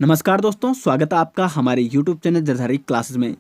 नमस्कार दोस्तों, स्वागत है आपका हमारे YouTube चैनल जरधारी क्लासेस में।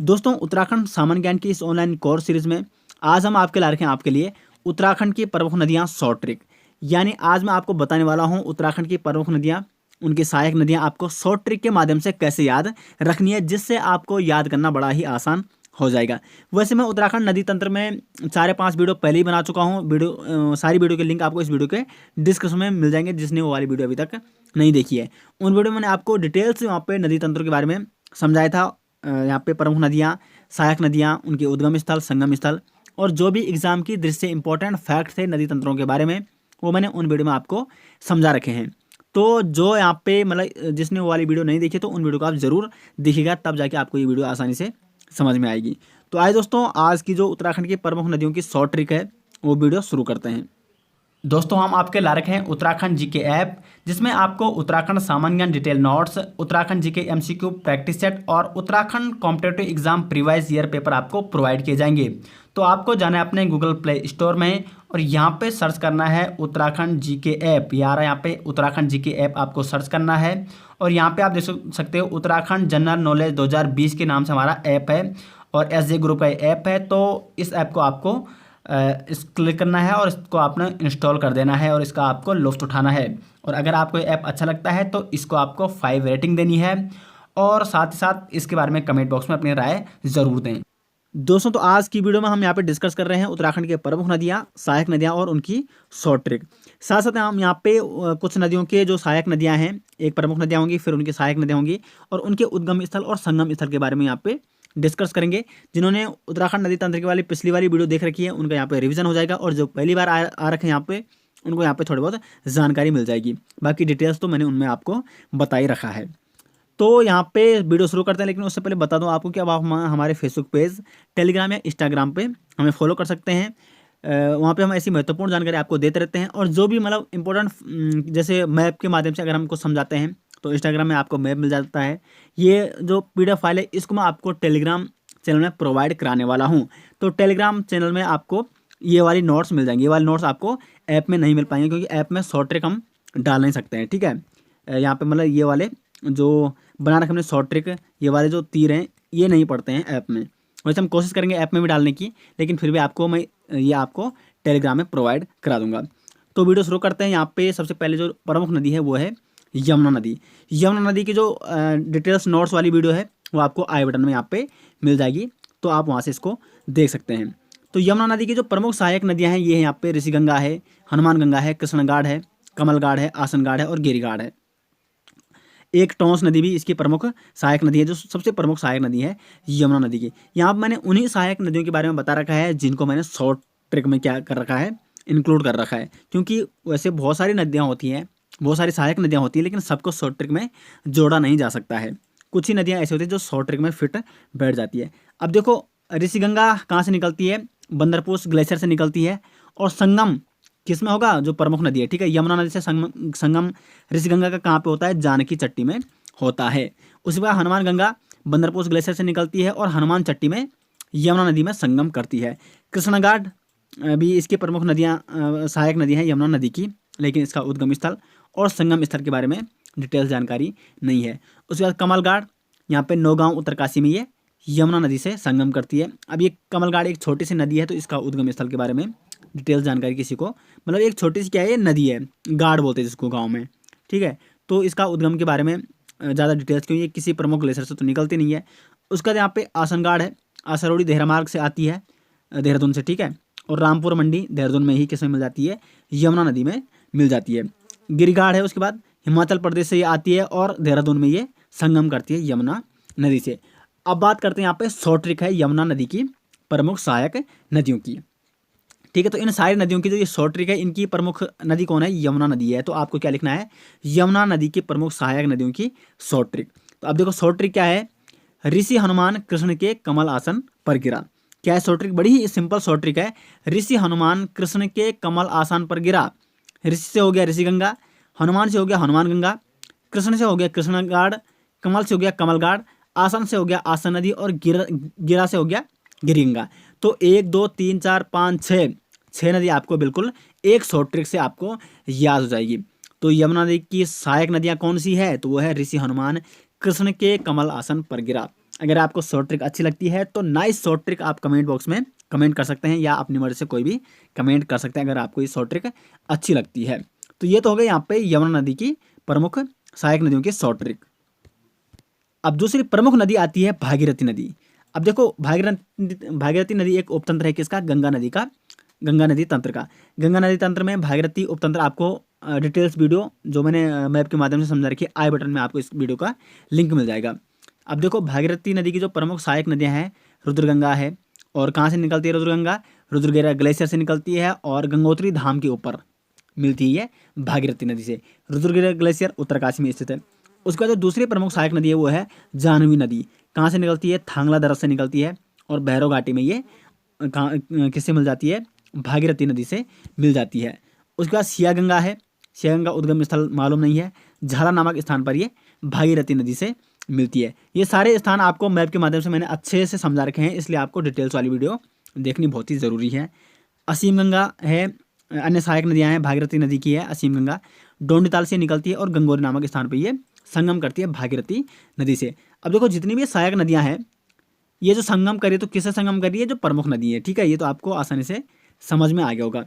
दोस्तों, उत्तराखंड सामान्य ज्ञान की इस ऑनलाइन कोर्स सीरीज में आज हम आपके ला रखे हैं आपके लिए उत्तराखंड की प्रमुख नदियां शॉर्ट ट्रिक। यानी आज मैं आपको बताने वाला हूं उत्तराखंड की प्रमुख नदियां, उनकी सहायक नदियां आपको शॉर्ट ट्रिक के माध्यम से कैसे याद रखनी है, जिससे आपको याद करना बड़ा ही आसान हो जाएगा। वैसे मैं उत्तराखंड नदी तंत्र में 4 या 5 वीडियो पहले ही बना चुका हूँ। सारी वीडियो के लिंक आपको इस वीडियो के डिस्क्रिप्शन में मिल जाएंगे, जिसने वो वाली वीडियो अभी तक नहीं देखी है। उन वीडियो में मैंने आपको डिटेल्स वहाँ पे नदी तंत्रों के बारे में समझाया था। यहाँ पे प्रमुख नदियाँ, सहायक नदियाँ, उनके उद्गम स्थल, संगम स्थल और जो भी एग्जाम की दृष्टि से इंपॉर्टेंट फैक्ट थे नदी तंत्रों के बारे में, वो मैंने उन वीडियो में आपको समझा रखे हैं। तो जो यहाँ पे मतलब जिसने वो वाली वीडियो नहीं देखी, तो उन वीडियो को आप जरूर देखिएगा, तब जाके आपको ये वीडियो आसानी से समझ में आएगी। तो आइए दोस्तों, आज की जो उत्तराखंड की प्रमुख नदियों की शॉर्ट ट्रिक है, वो वीडियो शुरू करते हैं। दोस्तों, हम आपके ला रखे हैं उत्तराखंड जीके ऐप, जिसमें आपको उत्तराखंड सामान्य ज्ञान detail notes, Uttarakhand GK MCQ practice set और Uttarakhand competitive exam previous year paper आपको प्रोवाइड किए जाएंगे। तो आपको जाना है अपने गूगल प्ले स्टोर में और यहाँ पे सर्च करना है उत्तराखंड जीके ऐप। यार यहाँ पे उत्तराखंड जीके ऐप आपको सर्च करना है और यहाँ पे आप देख सकते हो उत्तराखंड जनरल नॉलेज 2020 के नाम से हमारा ऐप है और एसजे ग्रुप का ऐप है। तो इस ऐप को आपको इस क्लिक करना है और इसको आपने इंस्टॉल कर देना है और इसका आपको लुत्फ़ उठाना है। और अगर आपको ये ऐप अच्छा लगता है तो इसको आपको 5 रेटिंग देनी है और साथ ही साथ इसके बारे में कमेंट बॉक्स में अपनी राय ज़रूर दें। दोस्तों, तो आज की वीडियो में हम यहाँ पे डिस्कस कर रहे हैं उत्तराखंड के प्रमुख नदियाँ, सहायक नदियाँ और उनकी शॉर्ट ट्रिक। साथ साथ हम यहाँ पे कुछ नदियों के जो सहायक नदियाँ हैं, एक प्रमुख नदियाँ होंगी, फिर उनकी सहायक नदियाँ होंगी और उनके उद्गम स्थल और संगम स्थल के बारे में यहाँ पे डिस्कस करेंगे। जिन्होंने उत्तराखंड नदी तंत्र की वाली पिछली वाली वीडियो देख रखी है, उनका यहाँ पे रिवीजन हो जाएगा और जो पहली बार आ रखे हैं यहाँ पे, उनको यहाँ पे थोड़ी बहुत जानकारी मिल जाएगी। बाकी डिटेल्स तो मैंने उनमें आपको बता ही रखा है। तो यहाँ पे वीडियो शुरू करते हैं, लेकिन उससे पहले बता दूँ आपको कि अब आप हमारे फेसबुक पेज, टेलीग्राम या इंस्टाग्राम पे हमें फॉलो कर सकते हैं। वहाँ पे हम ऐसी महत्वपूर्ण जानकारी आपको देते रहते हैं और जो भी मतलब इंपॉर्टेंट जैसे मैप के माध्यम से अगर हमको समझाते हैं तो इंस्टाग्राम में आपको मैप मिल जाता है। ये जो पीडीएफ फाइल है, इसको मैं आपको टेलीग्राम चैनल में प्रोवाइड कराने वाला हूँ। तो टेलीग्राम चैनल में आपको ये वाली नोट्स मिल जाएंगी। ये वाली नोट्स आपको ऐप में नहीं मिल पाएंगे, क्योंकि ऐप में शॉर्ट ट्रिक हम डाल नहीं सकते हैं। ठीक है, यहाँ पे मतलब ये वाले जो बना रखे हमने शॉर्ट ट्रिक, ये वाले जो तीर हैं, ये नहीं पड़ते हैं ऐप में। वैसे हम कोशिश करेंगे ऐप में भी डालने की, लेकिन फिर भी आपको मैं ये आपको टेलीग्राम में प्रोवाइड करा दूंगा। तो वीडियो शुरू करते हैं। यहाँ पे सबसे पहले जो प्रमुख नदी है वो है यमुना नदी। यमुना नदी की जो डिटेल्स नोट्स वाली वीडियो है, वो आपको आई बटन में यहाँ पे मिल जाएगी, तो आप वहाँ से इसको देख सकते हैं। तो यमुना नदी की जो प्रमुख सहायक नदियाँ हैं, ये है यहाँ पे ऋषिगंगा है, हनुमान गंगा है, कृष्णगाढ़ है, कमलगाढ़ है, आसनगाढ़ है और गिरिगाढ़ है। एक टोंस नदी भी इसकी प्रमुख सहायक नदी है, जो सबसे प्रमुख सहायक नदी है यमुना नदी की। यहाँ पर मैंने उन्हीं सहायक नदियों के बारे में बता रखा है जिनको मैंने शॉर्ट ट्रिक में क्या कर रखा है, इंक्लूड कर रखा है। क्योंकि वैसे बहुत सारी नदियाँ होती हैं, बहुत सारी सहायक नदियाँ होती हैं, लेकिन सबको शॉर्ट ट्रिक में जोड़ा नहीं जा सकता है। कुछ ही नदियाँ ऐसी होती हैं जो शॉर्ट ट्रिक में फिट बैठ जाती है। अब देखो, ऋषिगंगा कहाँ से निकलती है? बंदरपुर ग्लेशियर से निकलती है। और संगम किसमें होगा? जो प्रमुख नदी है, ठीक है, यमुना नदी से संगम ऋषिगंगा का कहाँ पे होता है? जानकी चट्टी में होता है। उसके बाद हनुमान गंगा बंदरपुर ग्लेशियर से निकलती है और हनुमान चट्टी में यमुना नदी में संगम करती है। कृष्णगाढ़ भी इसकी प्रमुख नदियाँ, सहायक नदी है यमुना नदी की, लेकिन इसका उद्गम स्थल और संगम स्थल के बारे में डिटेल्स जानकारी नहीं है। उसके बाद कमलगाढ़, यहाँ पे नौगांव उत्तरकाशी में ये यमुना नदी से संगम करती है। अब ये कमलगाढ़ एक छोटी सी नदी है, तो इसका उद्गम स्थल के बारे में डिटेल्स जानकारी किसी को, मतलब एक छोटी सी क्या है, ये नदी है, गाढ़ बोलते हैं जिसको गाँव में, ठीक है। तो इसका उद्गम के बारे में ज़्यादा डिटेल्स, क्योंकि ये किसी प्रमुख ग्लेशियर से तो निकलती नहीं है। उसका यहाँ पे आसनगाढ़ है, आसरोड़ी देहरा मार्ग से आती है, देहरादून से, ठीक है। और रामपुर मंडी देहरादून में ही किसमें मिल जाती है? यमुना नदी में मिल जाती है। गिरिगाढ़ है, उसके बाद हिमाचल प्रदेश से ये आती है और देहरादून में ये संगम करती है यमुना नदी से। अब बात करते हैं यहाँ पे शॉर्ट ट्रिक है यमुना नदी की प्रमुख सहायक नदियों की, ठीक है। तो इन सारी नदियों की जो ये शॉर्ट ट्रिक है, इनकी प्रमुख नदी कौन है? यमुना नदी है। तो आपको क्या लिखना है? यमुना नदी की प्रमुख सहायक नदियों की शॉर्ट ट्रिक। तो अब देखो शॉर्ट ट्रिक क्या है? ऋषि हनुमान कृष्ण के कमल आसन पर गिरा। क्या है शॉर्ट ट्रिक? बड़ी ही सिंपल शॉर्ट ट्रिक है। ऋषि हनुमान कृष्ण के कमल आसन पर गिरा। ऋषि से हो गया ऋषिगंगा, हनुमान से हो गया हनुमान गंगा, कृष्ण से हो गया कृष्णगाढ़, कमल से हो गया कमलगाढ़, आसन से हो गया आसन नदी और गिरा से हो गया गिरिगंगा। तो 1 2 3 4 5 6 नदी आपको बिल्कुल एक शॉर्ट ट्रिक से आपको याद हो जाएगी। तो यमुना नदी की सहायक नदियाँ कौन सी है? तो वो है ऋषि हनुमान कृष्ण के कमल आसन पर गिरा। अगर आपको शॉर्ट ट्रिक अच्छी लगती है तो नाइस शॉर्ट ट्रिक आप कमेंट बॉक्स में कमेंट कर सकते हैं, या अपनी मर्जी से कोई भी कमेंट कर सकते हैं अगर आपको ये शॉर्ट ट्रिक अच्छी लगती है। तो ये तो हो गई यहाँ पे यमुना नदी की प्रमुख सहायक नदियों की शॉर्ट ट्रिक। अब दूसरी प्रमुख नदी आती है भागीरथी नदी। अब देखो भागीरथी नदी एक उपतंत्र है किसका? गंगा नदी का, गंगा नदी तंत्र का। गंगा नदी तंत्र में भागीरथी उपतंत्र आपको डिटेल्स वीडियो जो मैंने मैप के माध्यम से समझा रखी है, आई बटन में आपको इस वीडियो का लिंक मिल जाएगा। अब देखो भागीरथी नदी की जो प्रमुख सहायक नदियाँ हैं, रुद्रगंगा है, और कहाँ से निकलती है रुद्रगंगा? रुद्रगिरा ग्लेशियर से निकलती है और गंगोत्री धाम के ऊपर मिलती है भागीरथी नदी से। रुद्रगिरा ग्लेशियर उत्तरकाशी में स्थित है। उसके बाद जो दूसरी प्रमुख सहायक नदी है वो है जाह्नवी नदी। कहाँ से निकलती है? थांगला दर्रा से निकलती है, और भैरव घाटी में ये किससे मिल जाती है? भागीरथी नदी से मिल जाती है। उसके बाद सिया गंगा है। सिया गंगा उद्गम स्थल मालूम नहीं है, झाला नामक स्थान पर ये भागीरथी नदी से मिलती है। ये सारे स्थान आपको मैप के माध्यम से मैंने अच्छे से समझा रखे हैं, इसलिए आपको डिटेल्स वाली वीडियो देखनी बहुत ही ज़रूरी है। असीम गंगा है, अन्य सहायक नदियाँ हैं, भागीरथी नदी की है असीम गंगा, डोंडीताल से निकलती है और गंगोरी नामक स्थान पर ये संगम करती है भागीरथी नदी से। अब देखो जितनी भी सहायक नदियाँ हैं ये जो संगम करी तो किससे संगम कर रही है? जो प्रमुख नदी है, ठीक है, ये तो आपको आसानी से समझ में आ गया होगा।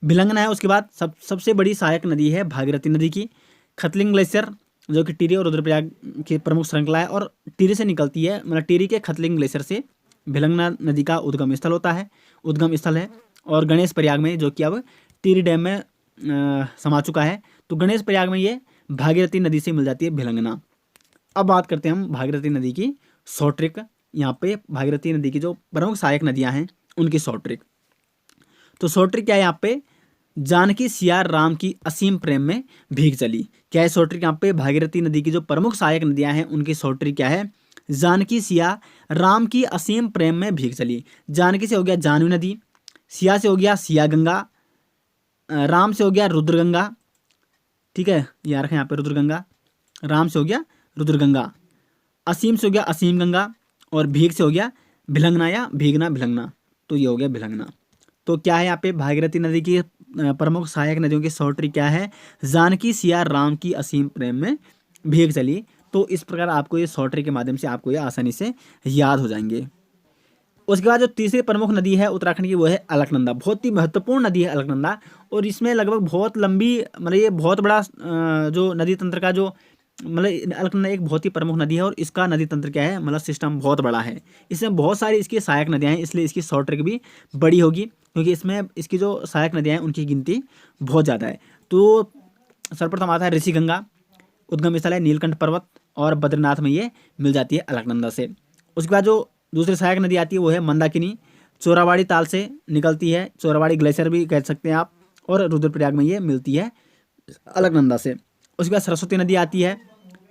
भिलंगना है उसके बाद सबसे बड़ी सहायक नदी है भागीरथी नदी की। खतलिंग ग्लेशियर जो कि टिहरी और रुद्रप्रयाग की प्रमुख श्रृंखला है, और टिहरी से निकलती है, मतलब टिहरी के खतलिंग ग्लेशियर से भिलंगना नदी का उद्गम स्थल होता है, उद्गम स्थल है। और गणेश प्रयाग में, जो कि अब टिहरी डैम में समा चुका है, तो गणेश प्रयाग में ये भागीरथी नदी से मिल जाती है भिलंगना। अब बात करते हैं हम भागीरथी नदी की शॉर्ट ट्रिक। यहाँ पे भागीरथी नदी की जो प्रमुख सहायक नदियाँ हैं उनकी शॉर्ट ट्रिक। तो शॉर्ट ट्रिक क्या है यहाँ पे? जानकी सिया राम की असीम प्रेम में भीग चली। क्या है शॉर्ट ट्रिक यहाँ पे? भागीरथी नदी की जो प्रमुख सहायक नदियाँ हैं उनकी शॉर्ट ट्रिक क्या है? जानकी सिया राम की असीम प्रेम में भीग चली। जानकी से हो गया जाह्नवी नदी, सिया से हो गया सिया गंगा, राम से हो गया रुद्रगंगा, ठीक है, याद रखें यहाँ पे रुद्रगंगा, राम से हो गया रुद्रगंगा, असीम से हो गया असीम गंगा, और भीग से हो गया भिलंगना या भीगना भिलंगना, तो ये हो गया भिलंगना। तो क्या है यहाँ पे? भागीरथी नदी की प्रमुख सहायक नदियों की शॉर्ट ट्रिक क्या है? जानकी सिया राम की असीम प्रेम में भीग चली। तो इस प्रकार आपको ये शॉर्ट ट्रिक के माध्यम से आपको ये आसानी से याद हो जाएंगे। उसके बाद जो तीसरी प्रमुख नदी है उत्तराखंड की वो है अलकनंदा। बहुत ही महत्वपूर्ण नदी है अलकनंदा, और इसमें लगभग बहुत लंबी, मतलब ये बहुत बड़ा जो नदी तंत्र का जो, मतलब अलकनंदा एक बहुत ही प्रमुख नदी है, और इसका नदी तंत्र क्या है, मतलब सिस्टम बहुत बड़ा है। इसमें बहुत सारी इसकी सहायक नदियाँ हैं, इसलिए इसकी शॉर्ट ट्रिक भी बड़ी होगी, क्योंकि इसमें इसकी जो सहायक नदियाँ हैं उनकी गिनती बहुत ज़्यादा है। तो सर्वप्रथम आता है ऋषिगंगा, उद्गम स्थल है नीलकंठ पर्वत, और बद्रीनाथ में ये मिल जाती है अलकनंदा से। उसके बाद जो दूसरी सहायक नदी आती है वो है मंदाकिनी, चोराबाड़ी ताल से निकलती है, चोराबाड़ी ग्लेशियर भी कह सकते हैं आप, और रुद्रप्रयाग में ये मिलती है अलकनंदा से। उसके बाद सरस्वती नदी आती है,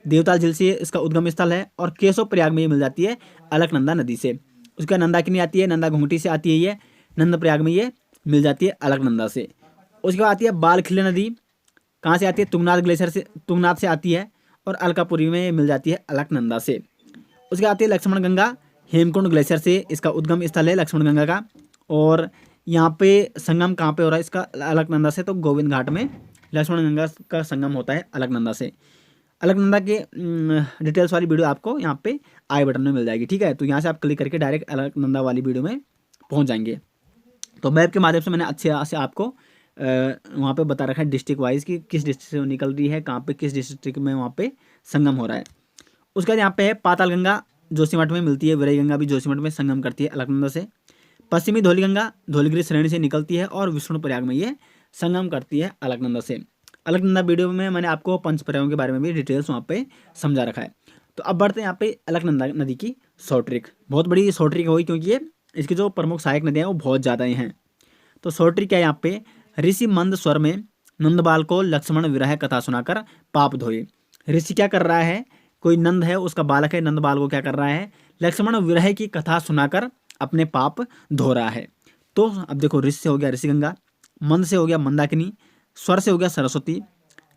देवताल झील से इसका उद्गम स्थल है, और केशव प्रयाग में ये मिल जाती है अलकनंदा नदी से। उसके बाद नंदाकिनी आती है, नंदा घुंघटी से आती है, ये नंद प्रयाग में ये मिल जाती है अलकनंदा से। उसके बाद आती है बालखिल्य नदी, कहाँ से आती है? तुंगनाथ ग्लेशियर से, तुंगनाथ से आती है, और अलकापुरी में ये मिल जाती है अलकनंदा से। उसके बाद आती है लक्ष्मण गंगा, हेमकुंड ग्लेशियर से इसका उद्गम स्थल है लक्ष्मण गंगा का, और यहाँ पे संगम कहाँ पे हो रहा है इसका? अलकनंदा से, तो गोविंद घाट में लक्ष्मण गंगा का संगम होता है अलकनंदा से। अलकनंदा के डिटेल्स वाली वीडियो आपको यहाँ पे आई बटन में मिल जाएगी, ठीक है, तो यहाँ से आप क्लिक करके डायरेक्ट अलकनंदा वाली वीडियो में पहुँच जाएंगे। तो मैप के माध्यम से मैंने अच्छे से आपको वहाँ पे बता रखा है डिस्ट्रिक्ट वाइज कि किस डिस्ट्रिक्ट से निकल रही है, कहाँ पे किस डिस्ट्रिक्ट में वहाँ पे संगम हो रहा है। उसके बाद यहाँ पे है पाताल गंगा, जोशीमठ में मिलती है, विरई गंगा भी जोशीमठ में संगम करती है अलकनंदा से। पश्चिमी धौली गंगा धौलीगिरी श्रेणी से निकलती है, और विष्णुप्रयाग में ये संगम करती है अलकनंदा से। अलकनंदा वीडियो में मैंने आपको पंचप्रयागों के बारे में भी डिटेल्स वहाँ पे समझा रखा है। तो अब बढ़ते हैं यहाँ पे अलकनंदा नदी की शॉर्ट ट्रिक। बहुत बड़ी शॉर्ट ट्रिक होगी, क्योंकि ये इसकी जो प्रमुख सहायक नदियाँ हैं वो बहुत ज़्यादा ही हैं। तो शॉर्ट ट्रिक क्या है यहाँ पे? ऋषि मंद स्वर में नंदबाल को लक्ष्मण विरह कथा सुनाकर पाप धोए। ऋषि क्या कर रहा है? कोई नंद है, उसका बालक है, नंदबाल को क्या कर रहा है? लक्ष्मण विरह की कथा सुनाकर अपने पाप धो रहा है। तो अब देखो, ऋषि से हो गया ऋषिगंगा, मंद से हो गया मंदाकिनी, स्वर से हो गया सरस्वती,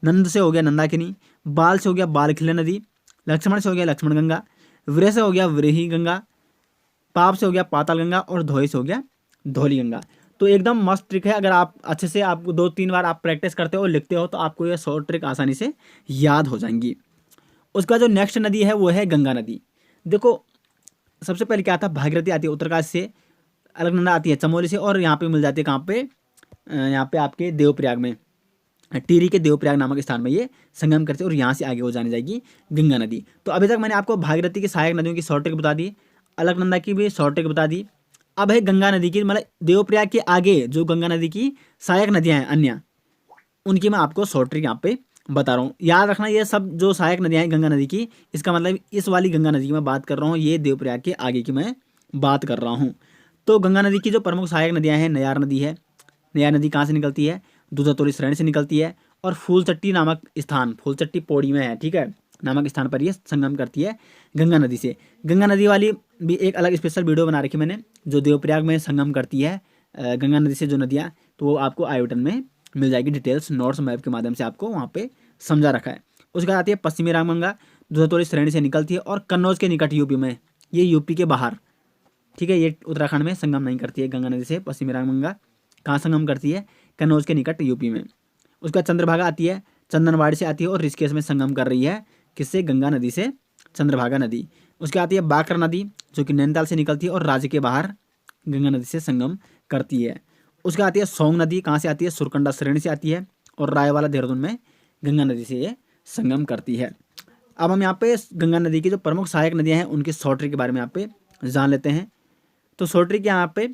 नंद से हो गया नंदाकिनी, बाल से हो गया बालखिल्य नदी, लक्ष्मण से हो गया लक्ष्मण गंगा, विरह से हो गया विरही गंगा, पाप से हो गया पाताल गंगा, और धोए से हो गया धौली गंगा। तो एकदम मस्त ट्रिक है। अगर आप अच्छे से आप 2-3 बार आप प्रैक्टिस करते हो और लिखते हो तो आपको ये शॉर्ट ट्रिक आसानी से याद हो जाएंगी। उसका जो नेक्स्ट नदी है वो है गंगा नदी। देखो सबसे पहले क्या था, भागीरथी आती है उत्तरकाशी से, अलकनंदा आती है चमोली से, और यहाँ पे मिल जाती है कहाँ पे, यहाँ पे आपके देवप्रयाग में, टिहरी के देवप्रयाग नामक स्थान में ये संगम करते हैं, और यहाँ से आगे वो जानी जाएगी गंगा नदी। तो अभी तक मैंने आपको भागीरथी की सहायक नदियों की शॉर्ट ट्रिक बता दी, अलकनंदा की भी शॉर्ट ट्रिक बता दी। अब है गंगा नदी की, मतलब देवप्रयाग के आगे जो गंगा नदी की सहायक नदियाँ हैं अन्य, उनकी मैं आपको शॉर्ट ट्रिक यहाँ पे बता रहा हूँ। याद रखना ये सब जो सहायक नदियाँ हैं गंगा नदी की, इसका मतलब इस वाली गंगा नदी की मैं बात कर रहा हूँ, ये देवप्रयाग के आगे की मैं बात कर रहा हूँ। तो गंगा नदी की जो प्रमुख सहायक नदियाँ हैं, नयार नदी है। नयार नदी कहाँ से निकलती है, दूधातोरी श्रेणी से निकलती है, और फूलचट्टी नामक स्थान, फूलचट्टी पौड़ी में है, ठीक है, नामक स्थान पर ये संगम करती है गंगा नदी से। गंगा नदी वाली भी एक अलग स्पेशल वीडियो बना रखी मैंने, जो देवप्रयाग में संगम करती है गंगा नदी से जो नदियाँ, तो वो आपको आई बटन में मिल जाएगी, डिटेल्स नोट्स मैप के माध्यम से आपको वहाँ पे समझा रखा है। उसके बाद आती है पश्चिमी रामगंगा, दूधातोरी श्रेणी से निकलती है और कन्नौज के निकट यूपी में, ये यूपी के बाहर, ठीक है, ये उत्तराखंड में संगम नहीं करती है गंगा नदी से। पश्चिमी रामगंगा कहाँ संगम करती है, कन्नौज के निकट यूपी में। उसके बाद चंद्रभागा आती है, चंदनवाड़ी से आती है और ऋषिकेश में संगम कर रही है, किससे, गंगा नदी से, चंद्रभागा नदी। उसके आती है बाकरा नदी जो कि नैनीताल से निकलती है और राज्य के बाहर गंगा नदी से संगम करती है। उसके आती है सोंग नदी, कहाँ से आती है, सुरकंडा श्रेणी से आती है और रायवाला देहरादून में गंगा नदी से ये संगम करती है। अब हम यहाँ पे गंगा नदी की जो प्रमुख सहायक नदियाँ हैं उनके शॉर्ट ट्रिक के बारे में यहाँ पे जान लेते हैं। तो शॉर्ट ट्रिक यहाँ पे,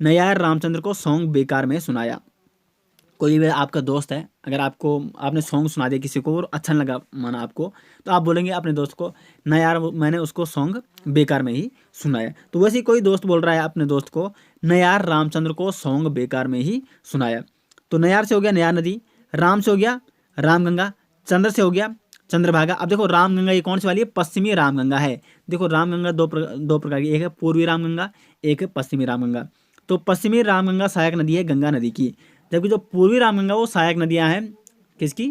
नयार रामचंद्र को सॉन्ग बेकार में सुनाया। कोई भी आपका दोस्त है, अगर आपको आपने सॉन्ग सुना दिया किसी को और अच्छा लगा माना आपको, तो आप बोलेंगे अपने दोस्त को, ना यार मैंने उसको सॉन्ग बेकार में ही सुनाया। तो वैसे ही कोई दोस्त बोल रहा है अपने दोस्त को, ना यार रामचंद्र को सॉन्ग बेकार में ही सुनाया। तो नयार से हो गया नयार नदी, राम से हो गया रामगंगा, चंद्र से हो गया चंद्रभागा। अब देखो रामगंगा ये कौन सी वाली है, पश्चिमी रामगंगा है। देखो रामगंगा दो प्रकार की, एक है पूर्वी रामगंगा, एक है पश्चिमी रामगंगा। तो पश्चिमी रामगंगा सहायक नदी है गंगा नदी की, जबकि जो पूर्वी रामगंगा वो सहायक नदियाँ हैं किसकी,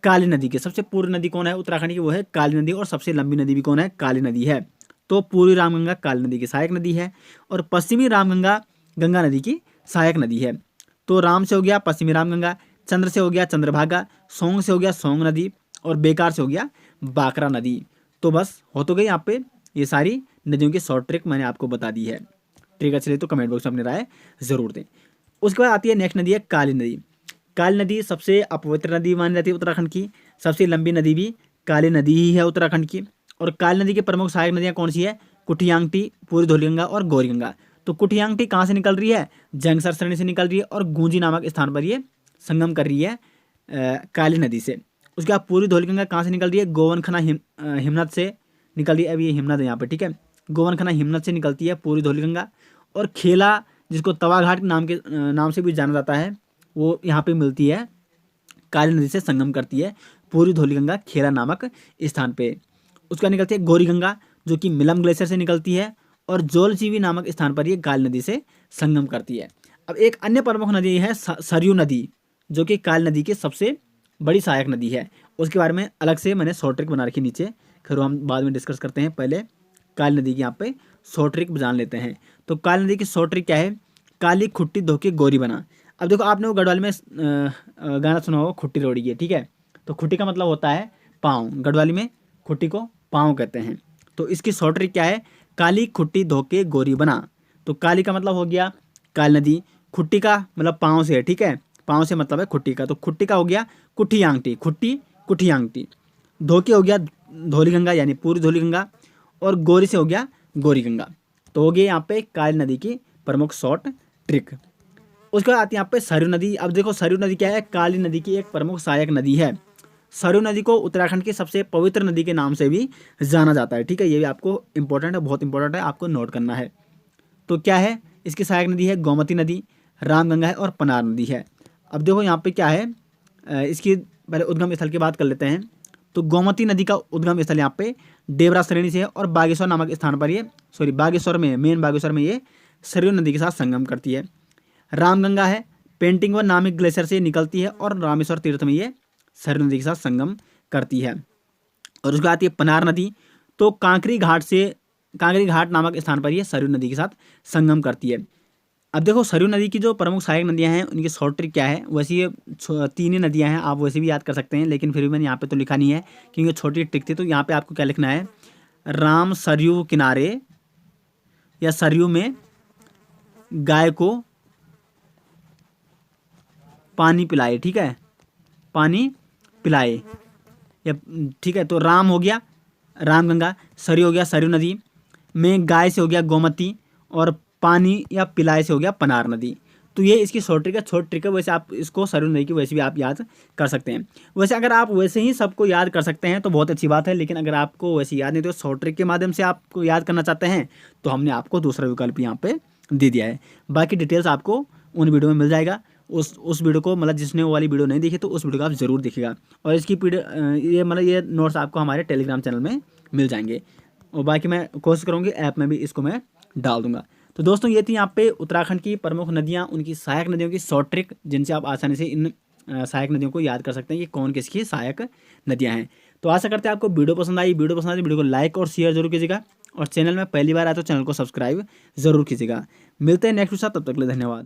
काली नदी की। सबसे पूर्वी नदी कौन है उत्तराखंड की, वो है काली नदी, और सबसे लंबी नदी भी कौन है, काली नदी है। तो पूर्वी रामगंगा काली नदी की सहायक नदी है, और पश्चिमी रामगंगा गंगा नदी की सहायक नदी है। तो राम से हो गया पश्चिमी रामगंगा, चंद्र से हो गया चंद्रभागा, सोंग से हो गया सोंग नदी, और बेकार से हो गया बाकरा नदी। तो बस हो तो गई यहाँ पे ये सारी नदियों की शॉर्ट ट्रिक मैंने आपको बता दी है। ट्रिक अच्छी लगी तो कमेंट बॉक्स में अपनी राय जरूर दें। उसके बाद आती है नेक्स्ट नदी है काली नदी। काली नदी सबसे अपवित्र नदी मानी जाती है उत्तराखंड की, सबसे लंबी नदी भी काली नदी ही है उत्तराखंड की। और काली नदी की प्रमुख सहायक नदियाँ कौन सी है, कुठियांगटी, पूर्वी धौलीगंगा और गौरीगंगा। तो कुठियांगटी कहाँ से निकल रही है, जंगसर श्रेणी से निकल रही है, और गूंजी नामक स्थान पर ये संगम कर रही है काली नदी से। उसके बाद पूर्वी धौलीगंगा कहाँ से निकल रही है, गोवनखना हिमनद से निकल रही है। अभी ये हिमनद है यहाँ पे, ठीक है, गोवनखना हिमनद से निकलती है पूर्वी धौलीगंगा। और खेला, जिसको तवाघाट नाम से भी जाना जाता है, वो यहाँ पे मिलती है, काली नदी से संगम करती है पूर्वी धौलीगंगा खेला नामक स्थान पे। उसका निकलती है गौरीगंगा जो कि मिलम ग्लेशियर से निकलती है, और जोलजीवी नामक स्थान पर ये काली नदी से संगम करती है। अब एक अन्य प्रमुख नदी है सरयू नदी, जो कि काली नदी की सबसे बड़ी सहायक नदी है। उसके बारे में अलग से मैंने शॉर्ट ट्रिक बना रखी नीचे, खैर हम बाद में डिस्कस करते हैं, पहले काली नदी की यहाँ पे शॉर्ट ट्रिक जान लेते हैं। तो काली नदी की शॉर्ट ट्रिक क्या है, काली खुट्टी धोके गोरी बना। अब देखो आपने वो गढ़वाली में गाना सुना होगा, खुट्टी रोड़ी है, ठीक है, तो खुट्टी का मतलब होता है पाँव, गढ़वाली में खुट्टी को पाँव कहते हैं। तो इसकी शॉर्ट ट्रिक क्या है, काली खुट्टी धोके गोरी बना। तो काली का मतलब हो गया काली नदी, खुट्टी का मतलब पाँव से है, ठीक है, पाँव से मतलब है खुट्टी का, तो खुट्टी का हो गया कुठियांगटी, खुट्टी कुठियांगटी। धोके हो गया धौलीगंगा यानी पूर्वी धौलीगंगा, और गोरी से हो गया गौरीगंगा। तो हो गया यहाँ पे काली नदी की प्रमुख शॉर्ट ट्रिक। उसके बाद आती है यहाँ पे सरयू नदी। अब देखो सरयू नदी क्या है, काली नदी की एक प्रमुख सहायक नदी है। सरयू नदी को उत्तराखंड की सबसे पवित्र नदी के नाम से भी जाना जाता है, ठीक है, ये भी आपको इंपॉर्टेंट है, बहुत इंपॉर्टेंट है, आपको नोट करना है। तो क्या है, इसकी सहायक नदी है गोमती नदी, रामगंगा है और पनार नदी है। अब देखो यहाँ पे क्या है, इसकी पहले उद्गम स्थल की बात कर लेते हैं। तो गोमती नदी का उद्गम स्थल यहाँ पे देवरा श्रेणी से है, और बागेश्वर नामक स्थान पर ये, बागेश्वर में, मेन बागेश्वर में ये सरयू नदी के साथ संगम करती है। रामगंगा है, पेंटिंग व नामिक ग्लेशियर से निकलती है, और रामेश्वर तीर्थ में ये सरयू नदी के साथ संगम करती है। और उसके बाद आती है पनार नदी। तो कांकरी घाट नामक स्थान पर ये सरयू नदी के साथ संगम करती है। अब देखो सरयू नदी की जो प्रमुख सहायक नदियां हैं उनकी शॉर्ट ट्रिक क्या है, वैसे ये 3 ही नदियां हैं, आप वैसे भी याद कर सकते हैं, लेकिन फिर भी मैंने यहाँ पे तो लिखा नहीं है क्योंकि छोटी ट्रिक थी। तो यहाँ पे आपको क्या लिखना है, राम सरयू किनारे या सरयू में गाय को पानी पिलाए, ठीक है, पानी पिलाए या ठीक है। तो राम हो गया रामगंगा, सरयू हो गया सरयू नदी, में गाय से हो गया गोमती, और पानी या पिलाए से हो गया पनार नदी। तो ये इसकी शॉर्ट ट्रिक है, छोट ट्रिक है। वैसे आप इसको सरयू नदी की वैसे भी आप याद कर सकते हैं। वैसे अगर आप वैसे ही सबको याद कर सकते हैं तो बहुत अच्छी बात है, लेकिन अगर आपको वैसे याद नहीं तो शॉर्ट ट्रिक के माध्यम से आपको याद करना चाहते हैं तो हमने आपको दूसरा विकल्प यहाँ पे दे दिया है। बाकी डिटेल्स आपको उन वीडियो में मिल जाएगा। उस वीडियो को मतलब जिसने वो वाली वीडियो नहीं देखी तो उस वीडियो को आप ज़रूर देखिएगा। और इसकी ये नोट्स आपको हमारे टेलीग्राम चैनल में मिल जाएंगे, और बाकी मैं कोशिश करूँगी ऐप में भी इसको मैं डाल दूंगा। तो दोस्तों ये थी यहाँ पे उत्तराखंड की प्रमुख नदियाँ, उनकी सहायक नदियों की शॉर्ट ट्रिक, जिनसे आप आसानी से इन सहायक नदियों को याद कर सकते हैं कि कौन किसकी सहायक नदियाँ हैं। तो आशा करते हैं आपको वीडियो पसंद आई। वीडियो पसंद आई तो वीडियो को लाइक और शेयर जरूर कीजिएगा, और चैनल में पहली बार आए तो चैनल को सब्सक्राइब जरूर कीजिएगा। मिलते हैं नेक्स्ट के साथ, तब तक के लिए धन्यवाद।